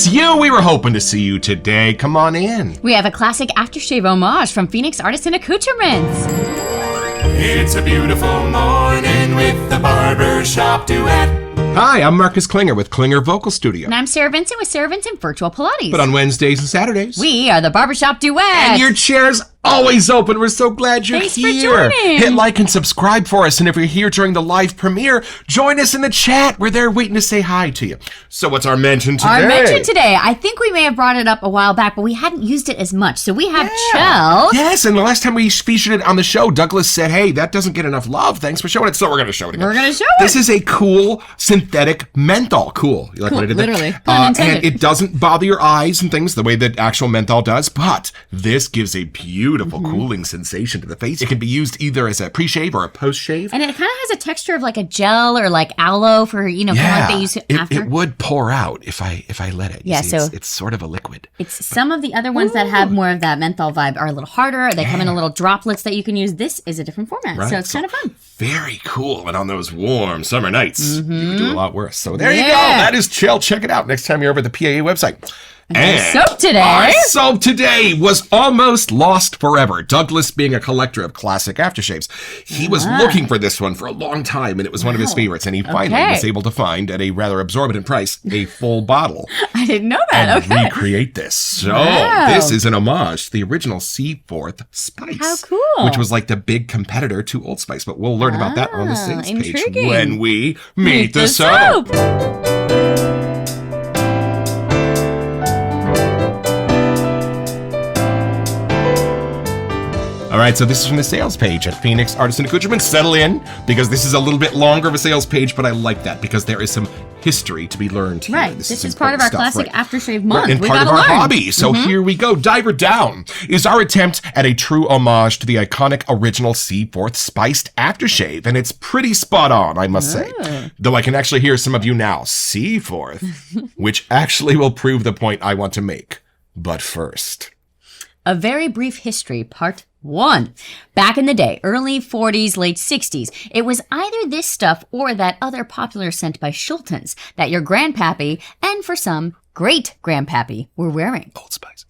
it's you. We were hoping to see you today. Come on in. We have a classic aftershave homage from Phoenix Artisan Accoutrements. It's a beautiful morning with the Barbershop Duet. Hi, I'm Marcus Klinger with Klinger Vocal Studio. And I'm Sarah Vincent with Sarah Vincent Virtual Pilates. But on Wednesdays and Saturdays, we are the Barbershop Duet. And your chair's always open. We're so glad you're Thanks here. for joining. Hit like and subscribe for us. And if you're here during the live premiere, join us in the chat. We're there waiting to say hi to you. So what's our mention today? Our mention today, I think we may have brought it up a while back, but we hadn't used it as much. So we have Chell. Yes, and the last time we featured it on the show, Douglas said, hey, that doesn't get enough love. Thanks for showing it. So we're going to show it again. We're going to show it. This is a cool synthetic menthol. Cool. You like cool, what I did literally. there? And it doesn't bother your eyes and things the way that actual menthol does, but this gives a beautiful cooling sensation to the face. It can be used either as a pre-shave or a post-shave. And it kind of has a texture of like a gel or like aloe for, kind of like they use it after. It would pour out if I let it. Yeah, see, so it's sort of a liquid. It's some of the other ones that have more of that menthol vibe are a little harder. They come in a little droplets that you can use. This is a different format, so it's kind of fun. Very cool. And on those warm summer nights, you can do a lot worse. So there you go. That is Chill. Check it out next time you're over at the PAA website. And our soap today was almost lost forever. Douglas, being a collector of classic aftershaves, he was looking for this one for a long time, and it was one of his favorites. And he finally was able to find, at a rather exorbitant price, a full bottle. I didn't know that. And recreate this. So this is an homage to the original Seaforth Spice. How cool! Which was like the big competitor to Old Spice. But we'll learn about that on the sales page when we meet the soap. All right, so this is from the sales page at Phoenix Artisan Accoutrements. Settle in, because this is a little bit longer of a sales page, but I like that because there is some history to be learned here. Right, this is part of our classic aftershave month. And part of our hobby. So here we go. Diver Down is our attempt at a true homage to the iconic original Seaforth spiced aftershave, and it's pretty spot on, I must say. Though I can actually hear some of you now, Seaforth, which actually will prove the point I want to make. But first, a very brief history, part 1. Back in the day, early 40s, late 60s, it was either this stuff or that other popular scent by Schultons that your grandpappy, and for some, great-grandpappy, were wearing. Old Spice.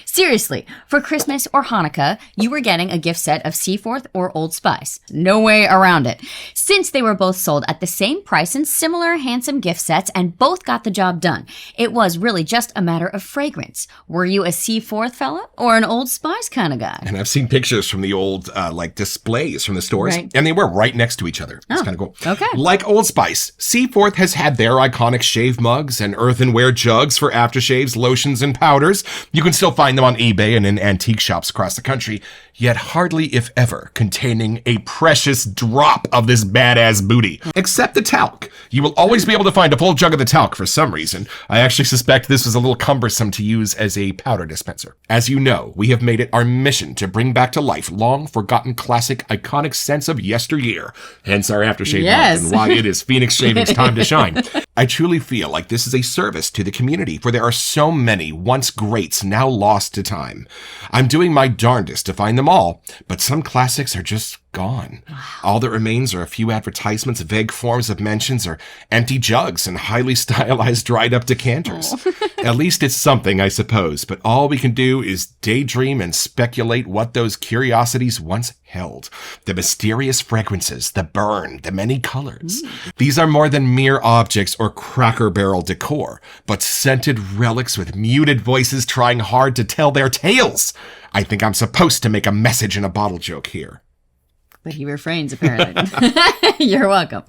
Seriously, for Christmas or Hanukkah, you were getting a gift set of Seaforth or Old Spice. No way around it. Since they were both sold at the same price in similar handsome gift sets and both got the job done, it was really just a matter of fragrance. Were you a Seaforth fella or an Old Spice kind of guy? And I've seen pictures from the old displays from the stores, and they were right next to each other. It's kind of cool. Okay. Like Old Spice, Seaforth has had their iconic shave mugs and earthenware jugs for aftershaves, lotions, and powders. You can still find them on eBay and in antique shops across the country, yet hardly, if ever, containing a precious drop of this badass booty. Except the talc. You will always be able to find a full jug of the talc for some reason. I actually suspect this was a little cumbersome to use as a powder dispenser. As you know, we have made it our mission to bring back to life long-forgotten classic iconic scents of yesteryear. Hence our aftershave month and why it is Phoenix Shaving's time to shine. I truly feel like this is a service to the community, for there are so many once greats now lost to time. I'm doing my darndest to find them all, but some classics are just gone. All that remains are a few advertisements, vague forms of mentions, or empty jugs and highly stylized dried up decanters. At least it's something, I suppose, but all we can do is daydream and speculate what those curiosities once held. The mysterious fragrances, the burn, the many colors. These are more than mere objects or Cracker Barrel decor, but scented relics with muted voices trying hard to tell their tales. I think I'm supposed to make a message in a bottle joke here. But he refrains, apparently. You're welcome.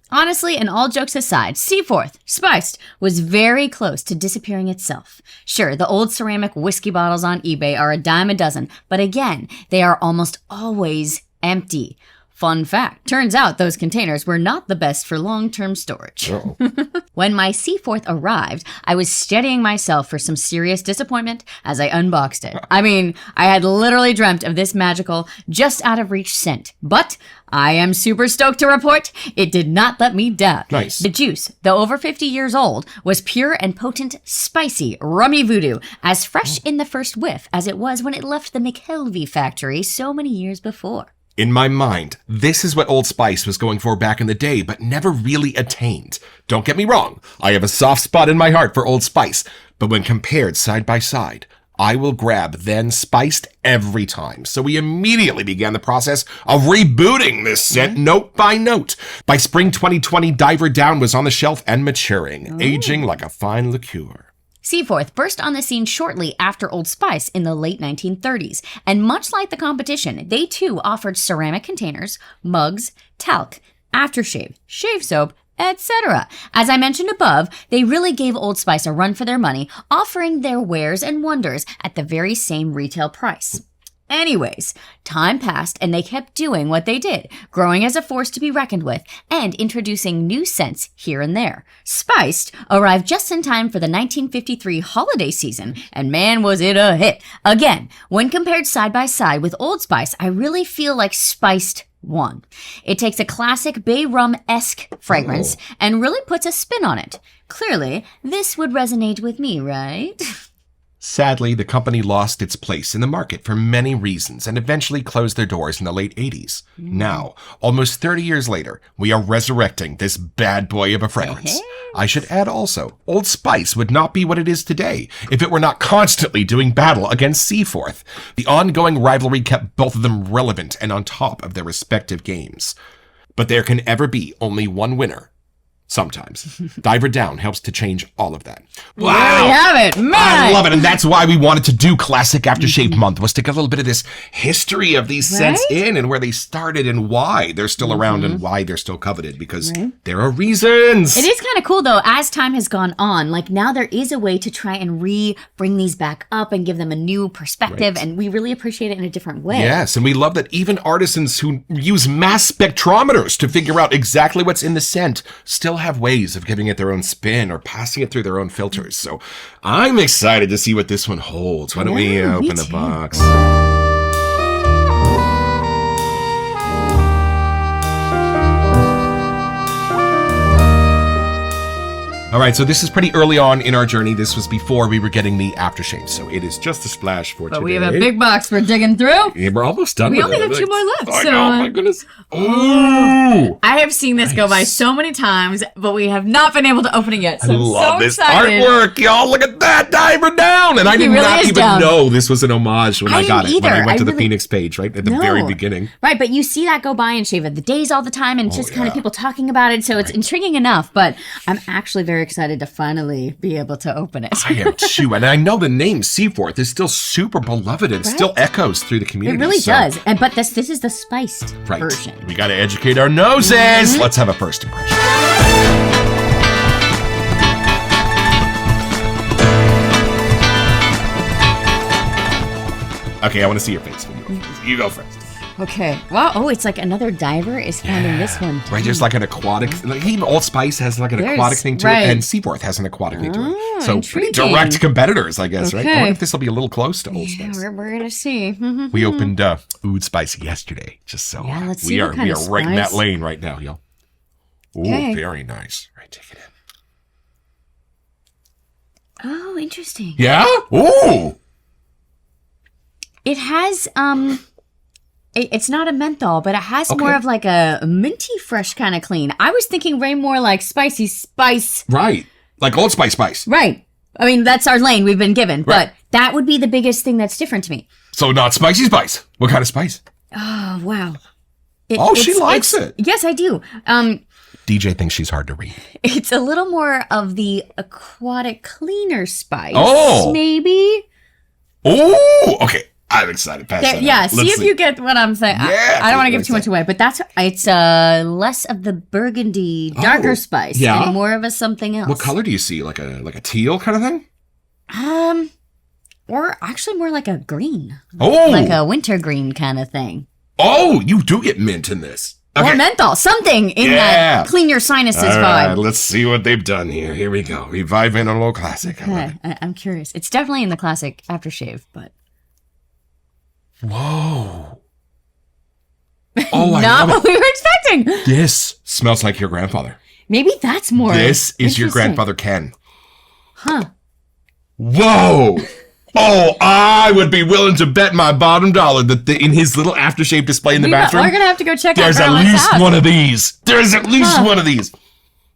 Honestly, and all jokes aside, Seaforth, spiced, was very close to disappearing itself. Sure, the old ceramic whiskey bottles on eBay are a dime a dozen, but again, they are almost always empty. Fun fact, turns out those containers were not the best for long-term storage. When my Seaforth arrived, I was steadying myself for some serious disappointment as I unboxed it. I mean, I had literally dreamt of this magical, just out of reach scent. But I am super stoked to report it did not let me down. Nice. The juice, though over 50 years old, was pure and potent, spicy, rummy voodoo, as fresh in the first whiff as it was when it left the McKelvey factory so many years before. In my mind, this is what Old Spice was going for back in the day, but never really attained. Don't get me wrong, I have a soft spot in my heart for Old Spice, but when compared side by side, I will grab then Spiced every time. So we immediately began the process of rebooting this scent note by note. By spring 2020, Diver Down was on the shelf and maturing, aging like a fine liqueur. Seaforth burst on the scene shortly after Old Spice in the late 1930s, and much like the competition, they too offered ceramic containers, mugs, talc, aftershave, shave soap, etc. As I mentioned above, they really gave Old Spice a run for their money, offering their wares and wonders at the very same retail price. Anyways, time passed and they kept doing what they did, growing as a force to be reckoned with and introducing new scents here and there. Spiced arrived just in time for the 1953 holiday season, and man was it a hit. Again, when compared side by side with Old Spice, I really feel like Spiced won. It takes a classic bay rum-esque fragrance and really puts a spin on it. Clearly, this would resonate with me, right? Sadly, the company lost its place in the market for many reasons and eventually closed their doors in the late 80s. Now, almost 30 years later, we are resurrecting this bad boy of a fragrance. I should add also, Old Spice would not be what it is today if it were not constantly doing battle against Seaforth. The ongoing rivalry kept both of them relevant and on top of their respective games. But there can ever be only one winner. Sometimes. Diver Down helps to change all of that. Wow! There we have it, man! I love it, and that's why we wanted to do Classic Aftershave Month, was to get a little bit of this history of these scents in and where they started and why they're still around and why they're still coveted, because there are reasons. It is kind of cool, though, as time has gone on. Like, now there is a way to try and bring these back up and give them a new perspective, and we really appreciate it in a different way. Yes, and we love that even artisans who use mass spectrometers to figure out exactly what's in the scent still have ways of giving it their own spin or passing it through their own filters. So I'm excited to see what this one holds. Why don't we open the box? All right, so this is pretty early on in our journey. This was before we were getting the aftershave, so it is just a splash for today. But we have a big box we're digging through. Yeah, we're almost done We with only it. have 2 more left. I so, know, my goodness. Ooh! I have seen this go by so many times, but we have not been able to open it yet. So I I'm love so this excited. artwork, y'all. Look at that, Diver Down. And I did really not is even down. know this was an homage when I got it. didn't When I either. went to the really- Phoenix page, right? At the very beginning. Right, but you see that go by in Shave of the Days all the time, and it's just kind of people talking about it, so it's intriguing enough, but I'm actually very excited to finally be able to open it. I am too. And I know the name Seaforth is still super beloved and still echoes through the It community. really so- does. But this is the spiced Right. version. We got to educate our noses. Let's have a first impression. Okay, I want to see your face. You go first. Okay. Wow. Oh, it's like another diver is finding this one. Right, there's like an aquatic, like even Old Spice has like an aquatic thing to it, and Seaforth has an aquatic thing to it. So pretty intriguing. direct competitors, I guess, right? I Okay. wonder if this will be a little close to Old Yeah, Spice. we're gonna see. We opened Oud Spice yesterday, just so Yeah, let's see we what are kind we of are right in that spice. lane right now, y'all. Ooh, Okay. very nice. Right, take it in. Oh, interesting. Yeah? Ooh! It has it's not a menthol, but it has more of like a minty fresh kind of clean. I was thinking way more like spicy spice. Right. Like Old Spice. Right. I mean, that's our lane we've been given, Right. but that would be the biggest thing that's different to me. So not spicy spice. What kind of spice? Oh, wow. She likes it. Yes, I do. DJ thinks she's hard to read. It's a little more of the aquatic cleaner spice. Oh. Maybe. Ooh! Okay. I'm excited. Pass that Yeah, out. see Let's if you get what I'm saying. Yeah, I don't want to give let's too much see. away, but it's less of the burgundy, darker spice, yeah? and more of a something else. What color do you see? Like a teal kind of thing? Or actually more like a green, Oh! like a winter green kind of thing, Oh, you do get mint in this. or menthol, something in Yeah. that clean your sinuses All right, vibe. let's see what they've done here. Here we go. Reviving a little classic. I love Okay, it. I'm curious. It's definitely in the classic aftershave, but Whoa. Oh, I not love what it. we were expecting. This smells like your grandfather. Maybe that's more. This is your interesting. grandfather Ken. Huh. Whoa. Oh, I would be willing to bet my bottom dollar that in his little aftershave display in the bathroom, We're gonna have to go check out there's at Grandma's least house. one of these. There's at least one of these.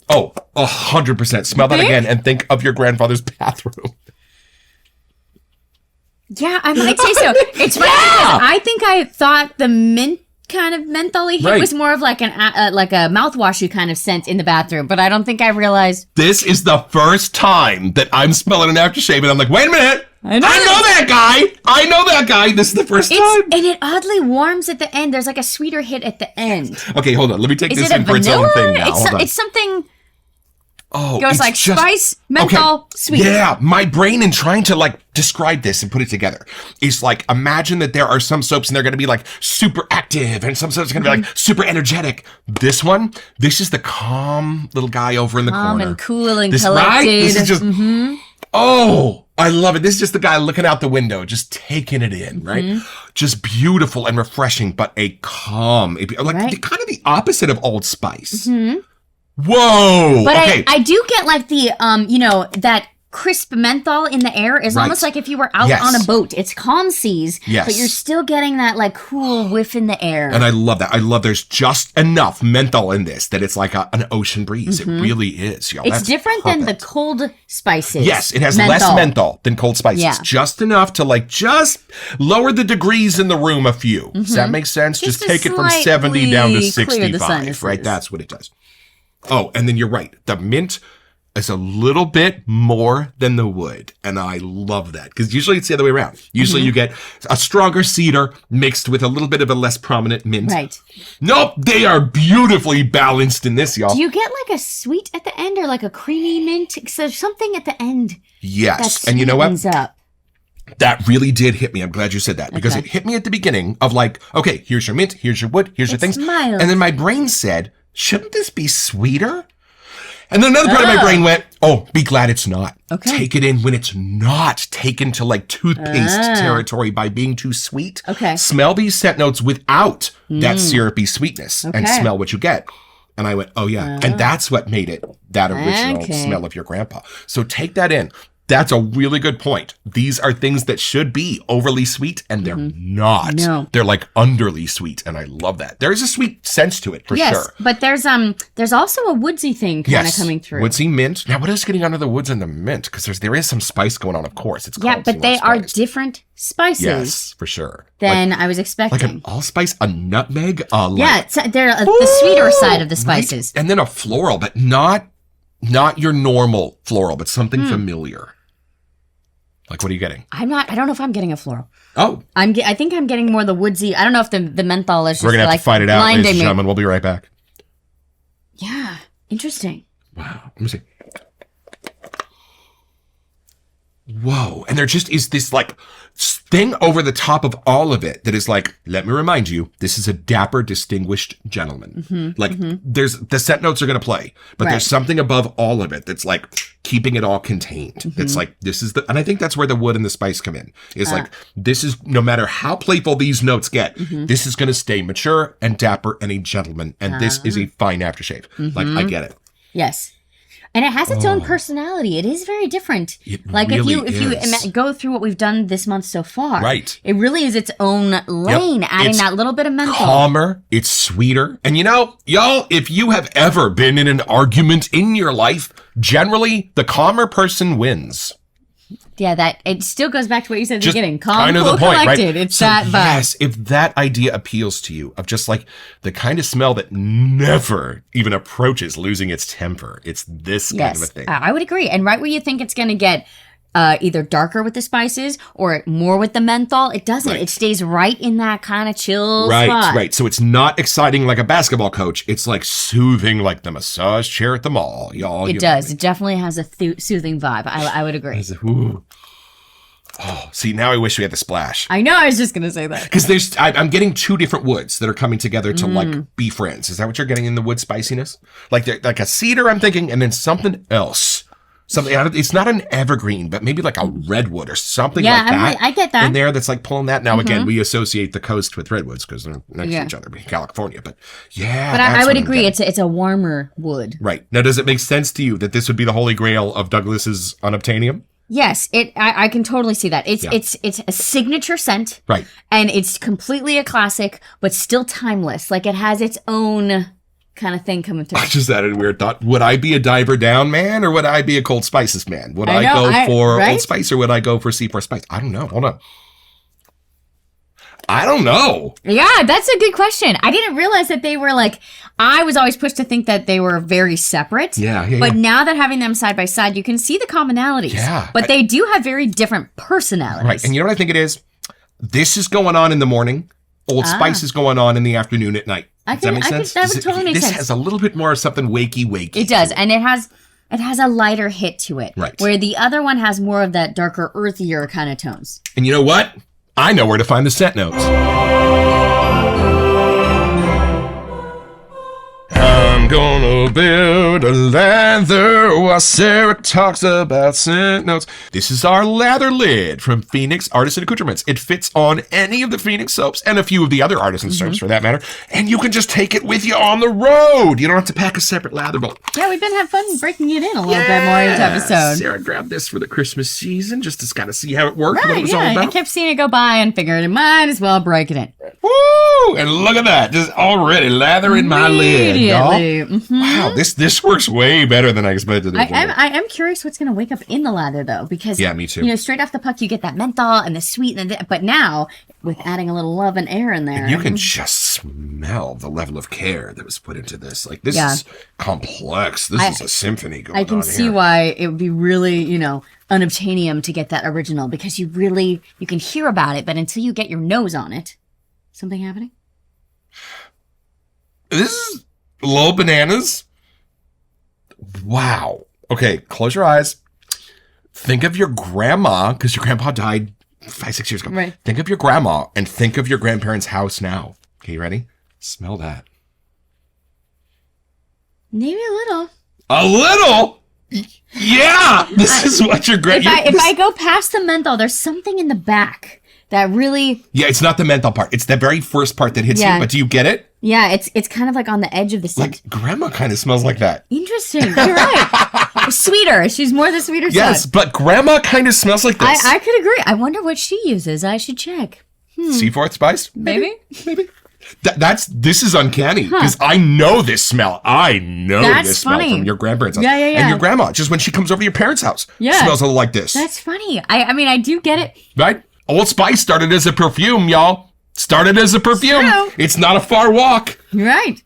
Oh, 100%. Smell that again and think of your grandfather's bathroom. Yeah, I might say so. It's funny because I think I thought the mint kind of mentholy hit was more of like a mouthwashy kind of scent in the bathroom, but I don't think I realized. This is the first time that I'm smelling an aftershave and I'm like, wait a minute. I know that guy. I know that guy. This is the first time. And it oddly warms at the end. There's like a sweeter hit at the end. Okay, hold on. Let me take Is this it in a for its own vanilla? thing now. Hold on. It's something. Oh, Goes it's like just, spice, menthol, sweet. Yeah, my brain in trying to like describe this and put it together is like, imagine that there are some soaps and they're going to be like super active and some soaps are going to be like super energetic. This is the calm little guy over in the corner. Calm and cool and this, collected. Right? This is just, oh, I love it. This is just the guy looking out the window, just taking it in, right? Just beautiful and refreshing, but a calm, like kind of the opposite of Old Spice. Whoa! But okay. I do get like the that crisp menthol in the air is almost like if you were out on a boat. It's calm seas, but you're still getting that like cool whiff in the air. And I love that. I love there's just enough menthol in this that it's like an ocean breeze. It really is, y'all. It's That's different than the cold spices. Yes, it has less menthol than cold spices. Yeah. Just enough to like just lower the degrees in the room a few. Does that make sense? Just take it from 70 down to 65, right? That's what it does. Oh, and then you're right. The mint is a little bit more than the wood. And I love that because usually it's the other way around. Usually you get a stronger cedar mixed with a little bit of a less prominent mint. Right. Nope. They are beautifully balanced in this, y'all. Do you get like a sweet at the end or like a creamy mint? Because there's something at the end. Yes. That And you know what? sweetens up. That really did hit me. I'm glad you said that because it hit me at the beginning of like, okay, here's your mint, here's your wood, here's your things. Mild. And then my brain said, shouldn't this be sweeter? And then another part of my brain went, oh, be glad it's not. Okay. Take it in when it's not taken to like toothpaste territory by being too sweet. Okay. Smell these scent notes without that syrupy sweetness and smell what you get. And I went, oh yeah. And that's what made it that original smell of your grandpa. So take that in. That's a really good point. These are things that should be overly sweet, and they're not. No. They're like underly sweet, and I love that. There is a sweet sense to it, for sure. But there's also a woodsy thing kind of coming through. Woodsy mint. Now, what is getting under the woods and the mint? Because there is some spice going on, of course. It's called but they are different spices. Yes, for sure. Than I was expecting. Like an allspice, a nutmeg. They're the sweeter side of the spices. Right? And then a floral, but not your normal floral, but something familiar. Like, what are you getting? I don't know if I'm getting a floral. Oh. I think I'm getting more the woodsy. I don't know if the menthol is just We're going to have to fight it out, ladies and me. gentlemen. We'll be right back. Yeah. Interesting. Wow. Let me see. Whoa. And there just is this like thing over the top of all of it that is like, let me remind you, this is a dapper, distinguished gentleman. There's the scent notes are going to play, but there's something above all of it that's like keeping it all contained. It's like, and I think that's where the wood and the spice come in. Is like, this is, no matter how playful these notes get, this is going to stay mature and dapper and a gentleman. And this is a fine aftershave. Like, I get it. Yes. And it has its own personality. It is very different. It like really if you go through what we've done this month so far, right? It really is its own lane, adding that little bit of menthol. Calmer, it's sweeter, and you know, y'all, if you have ever been in an argument in your life, generally the calmer person wins. Yeah, that it still goes back to what you said at the Just beginning. Calm, kind of cool, the point, collected. right? It's that vibe. Yes, if that idea appeals to you of just like the kind of smell that never even approaches losing its temper, it's this kind of a thing. I would agree. And right where you think it's going to get either darker with the spices or more with the menthol, it doesn't. Right. It stays right in that kind of chill spot. Right. So it's not exciting like a basketball coach. It's like soothing like the massage chair at the mall, y'all. It does. It definitely has a soothing vibe. I would agree. Oh, see, now I wish we had the splash. I know. I was just going to say that. Because I'm getting two different woods that are coming together to like be friends. Is that what you're getting in the wood spiciness? Like a cedar, I'm thinking, and then something else. Something, it's not an evergreen, but maybe like a redwood or something like that. I get that. In there that's like pulling that. Now, again, we associate the coast with redwoods because they're next to each other in California. But But I would agree. It's a warmer wood. Right. Now, does it make sense to you that this would be the holy grail of Douglas's unobtainium? Yes, I can totally see that. It's Yeah. it's a signature scent. Right. And it's completely a classic, but still timeless. Like it has its own kind of thing coming through. I just added a weird thought. Would I be a Diver Down man or would I be a Cold Spices man? Would I go for right? Old Spice or would I go for C4 Spice? I don't know. Hold on. I don't know. Yeah, that's a good question. I didn't realize that they were like, I was always pushed to think that they were very separate. Yeah. But now that having them side by side, you can see the commonalities. Yeah. But they do have very different personalities. Right. And you know what I think it is? This is going on in the morning. Old Spice is going on in the afternoon at night. Does that make sense? That would totally make sense. This has a little bit more of something wakey. It does. And it has a lighter hit to it. Right. Where the other one has more of that darker, earthier kind of tones. And you know what? I know where to find the scent notes. I'm gonna build a lather while Sarah talks about scent notes. This is our lather lid from Phoenix Artisan Accoutrements. It fits on any of the Phoenix soaps and a few of the other Artisan soaps for that matter. And you can just take it with you on the road. You don't have to pack a separate lather bowl. Yeah, we've been having fun breaking it in a little bit more each episode. Sarah grabbed this for the Christmas season just to kind of see how it worked, what it Right, was all yeah. I about. kept seeing it go by and figured I might as well break it in. Woo! And look at that. Just already lathering my lid, y'all. Immediately. Mhm. Wow, this works way better than I expected. I am curious what's going to wake up in the lather, though, because Yeah, me too. You know, straight off the puck, you get that menthol and the sweet, but now with adding a little love and air in there, You can just smell the level of care that was put into this. Like, this Yeah. is complex. This is a symphony going on I can see why it would be really, unobtainium to get that original, because you can hear about it, but until you get your nose on it, something happening. This is low bananas. Wow. Okay, close your eyes. Think of your grandma, because your grandpa died 5-6 years ago. Right. Think of your grandma and think of your grandparents' house now. Okay, you ready? Smell that. Maybe a little. A little? Yeah! This is what your If I go past the menthol, there's something in the back that really... Yeah, it's not the menthol part. It's the very first part that hits Yeah. you, but do you get it? Yeah, it's kind of like on the edge of the scent. Like, grandma kind of smells like that. Interesting. You're right. Sweeter. She's more the sweeter side. Yes, but grandma kind of smells like this. I could agree. I wonder what she uses. I should check. C4 Spice? Maybe. This is uncanny because I know this smell. I know That's this smell funny. from your grandparents' house. Yeah, yeah, yeah. And your grandma, just when she comes over to your parents' house, Yeah. smells a little like this. That's funny. I mean, I do get it. Right? Old Spice started as a perfume, y'all. Started as a perfume. True. It's not a far walk. You're right.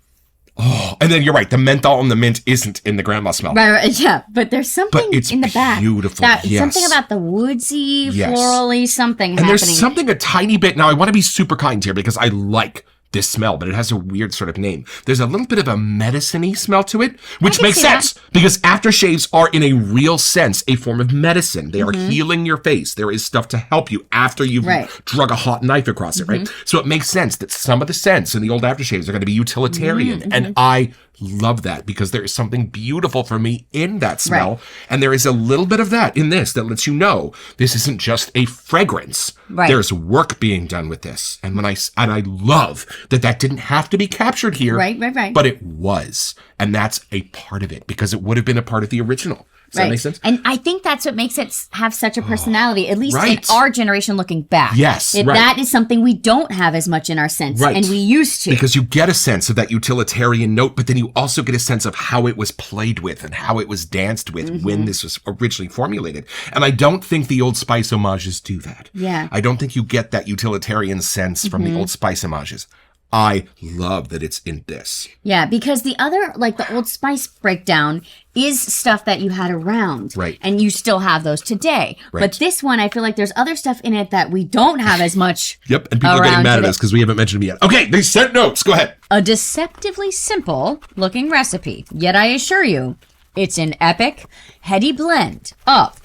Oh, and then you're right. The menthol and the mint isn't in the grandma smell. Right. Yeah, but there's something But it's in the back. beautiful, That, yes. Something about the woodsy, Yes. florally something And happening. there's something a tiny bit. Now, I want to be super kind here because I like this smell, but it has a weird sort of name. There's a little bit of a medicine-y smell to it, which can makes see that. sense because aftershaves are, in a real sense, a form of medicine. They are healing your face. There is stuff to help you after you've Right. drug a hot knife across it, right? So it makes sense that some of the scents in the old aftershaves are going to be utilitarian. And I love that because there is something beautiful for me in that smell. Right. And there is a little bit of that in this that lets you know this isn't just a fragrance. Right. There's work being done with this. And I love that didn't have to be captured here. Right. But it was. And that's a part of it because it would have been a part of the original. Does that make sense? And I think that's what makes it have such a personality, at least in right. our generation looking back. Yes, right. That is something we don't have as much in our sense, Right. and we used to. Because you get a sense of that utilitarian note, but then you also get a sense of how it was played with and how it was danced with when this was originally formulated. And I don't think the Old Spice homages do that. Yeah. I don't think you get that utilitarian sense from the Old Spice homages. I love that it's in this. Yeah, because the other, like the Old Spice breakdown, is stuff that you had around. Right. And you still have those today. Right. But this one, I feel like there's other stuff in it that we don't have as much. Yep, and people are getting around mad at today. us because we haven't mentioned them yet. Okay, these scent notes. Go ahead. A deceptively simple looking recipe, yet I assure you, it's an epic, heady blend of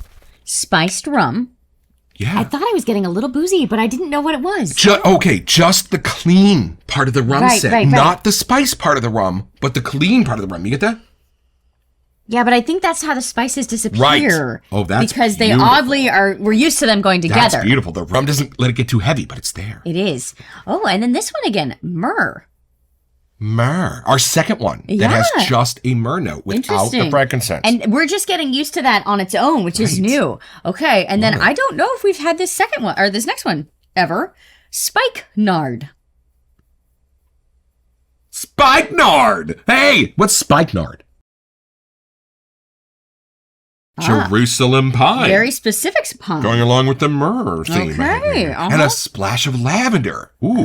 spiced rum. Yeah. I thought I was getting a little boozy, but I didn't know what it was. Just the clean part of the rum Right, scent. right, right. Not the spice part of the rum, but the clean part of the rum. You get that? Yeah, but I think that's how the spices disappear. Right. Oh, that's because they beautiful. oddly we're used to them going together. That's beautiful. The rum doesn't let it get too heavy, but it's there. It is. Oh, and then this one again, myrrh. Myrrh. Our second one that has just a myrrh note without the frankincense. And we're just getting used to that on its own, which is new. Okay. And then I don't know if we've had this second one or this next one ever. Spikenard. Spikenard. Hey, what's spikenard? Jerusalem pine. Very specific pine. Going along with the myrrh theme. Okay. And a splash of lavender. Ooh.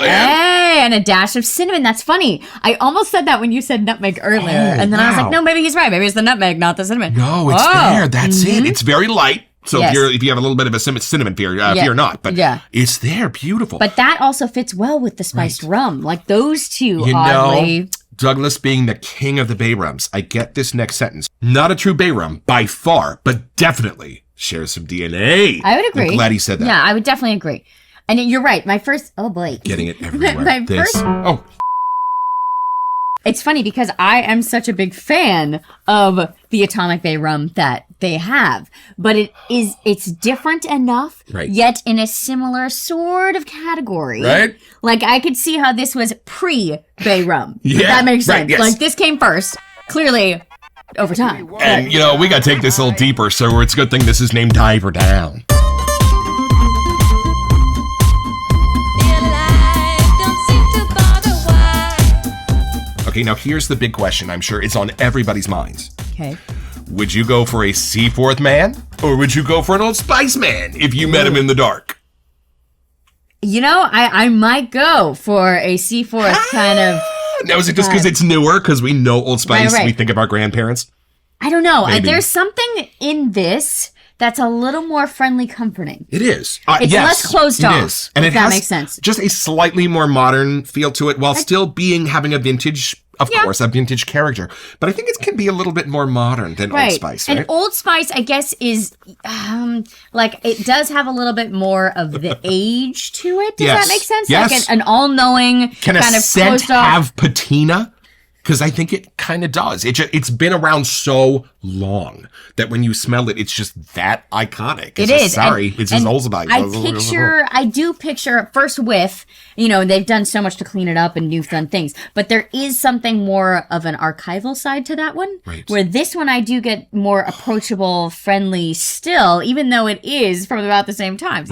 Hey, and a dash of cinnamon. That's funny. I almost said that when you said nutmeg earlier. And then I was like, no, maybe he's right. Maybe it's the nutmeg, not the cinnamon. No, it's there. That's it. It's very light. So if you have a little bit of a cinnamon fear, fear not. But it's there. Beautiful. But that also fits well with the spiced rum. Like those two, you oddly. know, Douglas being the king of the bay rums, I get this next sentence. Not a true bay rum by far, but definitely shares some DNA. I would agree. I'm glad he said that. Yeah, I would definitely agree. And you're right. My first, oh boy. Getting it everywhere. It's funny because I am such a big fan of the Atomic Bay rum that they have, but it's different enough, yet in a similar sort of category. Right. Like I could see how this was pre-Bay rum. Yeah. If that makes sense. Right, yes. Like this came first, clearly over time. And, we got to take this a little deeper, so it's a good thing this is named Diver Down. Okay, now here's the big question. I'm sure it's on everybody's minds. Okay. Would you go for a Seaforth man, or would you go for an Old Spice man if you met him in the dark? I might go for a Seaforth kind of. Now, is it just because it's newer? Because we know Old Spice, Right. we think of our grandparents? I don't know. Maybe. There's something in this that's a little more friendly comforting. It is. It's less closed off. It is. And if it that has makes sense. just a slightly more modern feel to it while still having a vintage, of course, a vintage character. But I think it can be a little bit more modern than Old Spice, right? And Old Spice, I guess, is it does have a little bit more of the age to it. Does that make sense? Yes. Like an all-knowing Can kind a of scent closed off. have patina? Because I think it kind of does. It's been around so long that when you smell it, it's just that iconic. It is. It's his Old Spice. I do picture first whiff, they've done so much to clean it up and new fun things, but there is something more of an archival side to that one. Right. Where this one I do get more approachable, friendly still, even though it is from about the same times,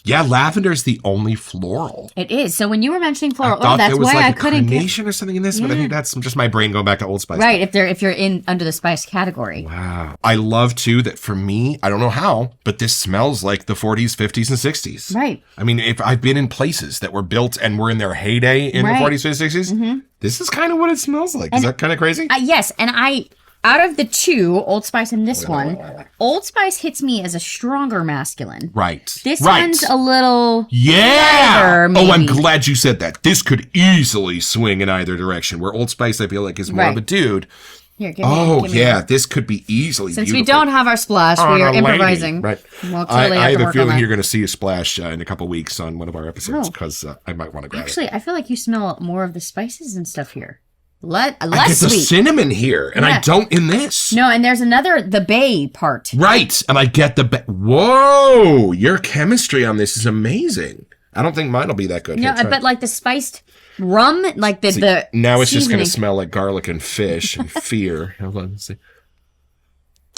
Yeah, lavender's the only floral. It is. So when you were mentioning floral, I thought that's there was why like I a couldn't get carnation or something in this, but I think that's just my brain going back to Old Spice. right if you're in under the spice category. Wow. I love too that for me, I don't know how, but this smells like the 40s, 50s, and 60s. Right. I mean, if I've been in places that were built and were in their heyday in the 40s, 50s, 60s, this is kind of what it smells like. Is that kind of crazy? Yes, and out of the two, Old Spice and this one, Old Spice hits me as a stronger masculine. Right. This one's a little lighter, maybe. Oh, I'm glad you said that. This could easily swing in either direction, where Old Spice, I feel like, is more of a dude. Here, give me this could be easily Since beautiful. we don't have our splash, we are improvising. Right. We'll totally I have a feeling on you're going to see a splash in a couple weeks on one of our episodes, because I might want to grab it. Actually, I feel like you smell more of the spices and stuff here. I Less get the sweet. cinnamon here, and I don't in this. No, and there's the bay part. Right, and I get whoa, your chemistry on this is amazing. I don't think mine will be that good. No, but like the spiced rum, like the now it's just going seasoning. to smell like garlic and fish and fear. Hold on, let's see.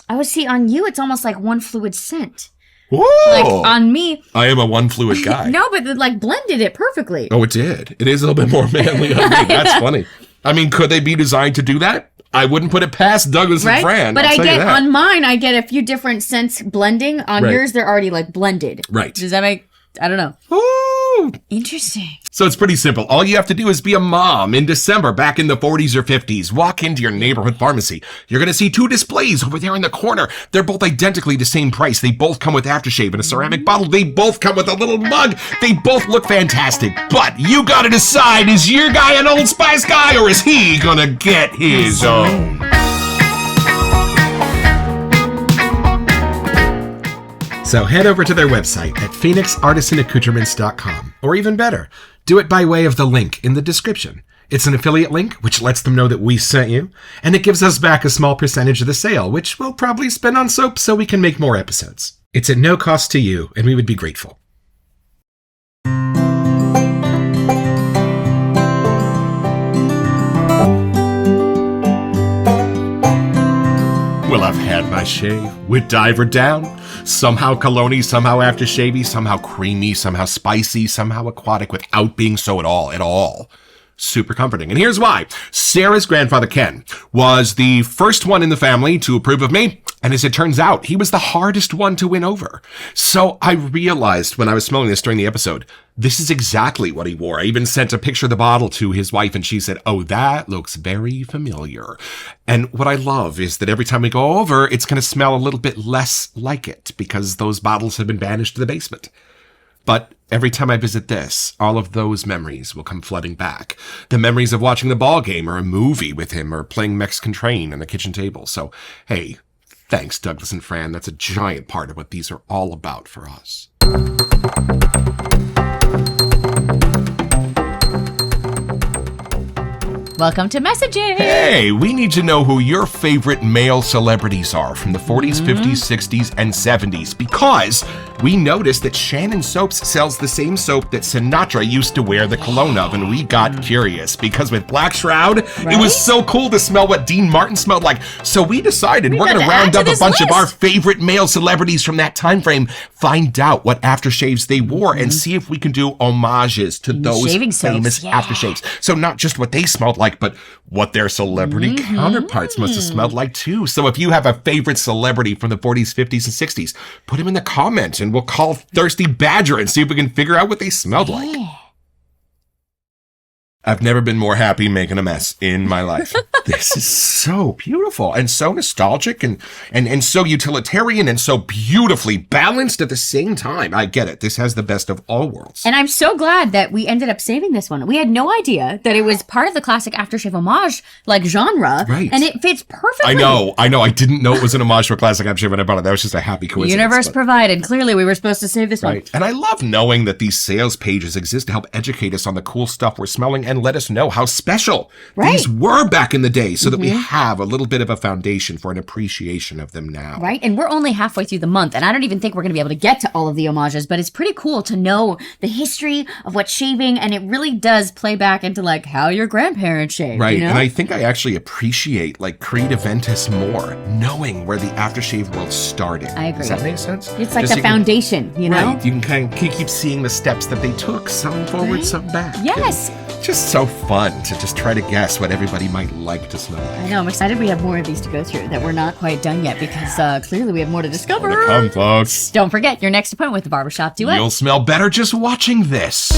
I would see on you, it's almost like one fluid scent. Whoa! Like on me, I am a one fluid guy. no, but it like blended it perfectly. Oh, it did. It is a little bit more manly on me. That's funny. I mean, could they be designed to do that? I wouldn't put it past Douglas and Fran. But I'll tell you that. on mine, I get a few different scents blending. On yours, they're already like blended. Right. Does that make? I don't know. Ooh. Interesting. So it's pretty simple. All you have to do is be a mom in December back in the 40s or 50s. Walk into your neighborhood pharmacy. You're going to see two displays over there in the corner. They're both identically the same price. They both come with aftershave in a ceramic bottle. They both come with a little mug. They both look fantastic. But you got to decide, is your guy an Old Spice guy, or is he going to get his own? So head over to their website at phoenixartisanaccoutrements.com, or even better, do it by way of the link in the description. It's an affiliate link, which lets them know that we sent you, and it gives us back a small percentage of the sale, which we'll probably spend on soap so we can make more episodes. It's at no cost to you, and we would be grateful. Had my shave, with diver down. Somehow cologne-y, somehow aftershave-y, somehow creamy, somehow spicy, somehow aquatic, without being so at all. Super comforting. And here's why. Sarah's grandfather, Ken, was the first one in the family to approve of me. And as it turns out, he was the hardest one to win over. So I realized when I was smelling this during the episode, this is exactly what he wore. I even sent a picture of the bottle to his wife and she said, "Oh, that looks very familiar." And what I love is that every time we go over, it's going to smell a little bit less like it because those bottles have been banished to the basement. But every time I visit this, all of those memories will come flooding back. The memories of watching the ball game or a movie with him or playing Mexican Train on the kitchen table. So, hey, thanks, Douglas and Fran. That's a giant part of what these are all about for us. Welcome to Messaging. Hey, we need to know who your favorite male celebrities are from the 40s, 50s, 60s, and 70s because we noticed that Shannon Soaps sells the same soap that Sinatra used to wear the cologne of, and we got curious because with Black Shroud, it was so cool to smell what Dean Martin smelled like. So we decided we're going to round up a bunch of our favorite male celebrities from that time frame, find out what aftershaves they wore, and see if we can do homages to those famous aftershaves. So not just what they smelled like, but what their celebrity counterparts must have smelled like too. So if you have a favorite celebrity from the 40s, 50s, and 60s, put him in the comments and we'll call Thirsty Badger and see if we can figure out what they smelled like. I've never been more happy making a mess in my life. This is so beautiful and so nostalgic and so utilitarian and so beautifully balanced at the same time. I get it. This has the best of all worlds. And I'm so glad that we ended up saving this one. We had no idea that it was part of the classic aftershave homage like genre. Right. And it fits perfectly. I know. I didn't know it was an homage to a classic aftershave when I bought it. That was just a happy coincidence. Universe provided. Clearly, we were supposed to save this one. And I love knowing that these sales pages exist to help educate us on the cool stuff we're smelling and let us know how special these were back in the day so that we have a little bit of a foundation for an appreciation of them now. Right. And we're only halfway through the month, and I don't even think we're going to be able to get to all of the homages, but it's pretty cool to know the history of what shaving, and it really does play back into like how your grandparents shaved. Right. You know? And I think I actually appreciate like Creed Aventus more, knowing where the aftershave world started. I agree. Does that make sense? It's like Just the foundation, you know? Right. You can kind of keep seeing the steps that they took, some forward, some back. Yes. Just so fun to just try to guess what everybody might like to smell like. I know. I'm excited we have more of these to go through, that we're not quite done yet because clearly we have more to discover. More to come, folks. Don't forget your next appointment with the Barbershop Duet. You'll smell better just watching this.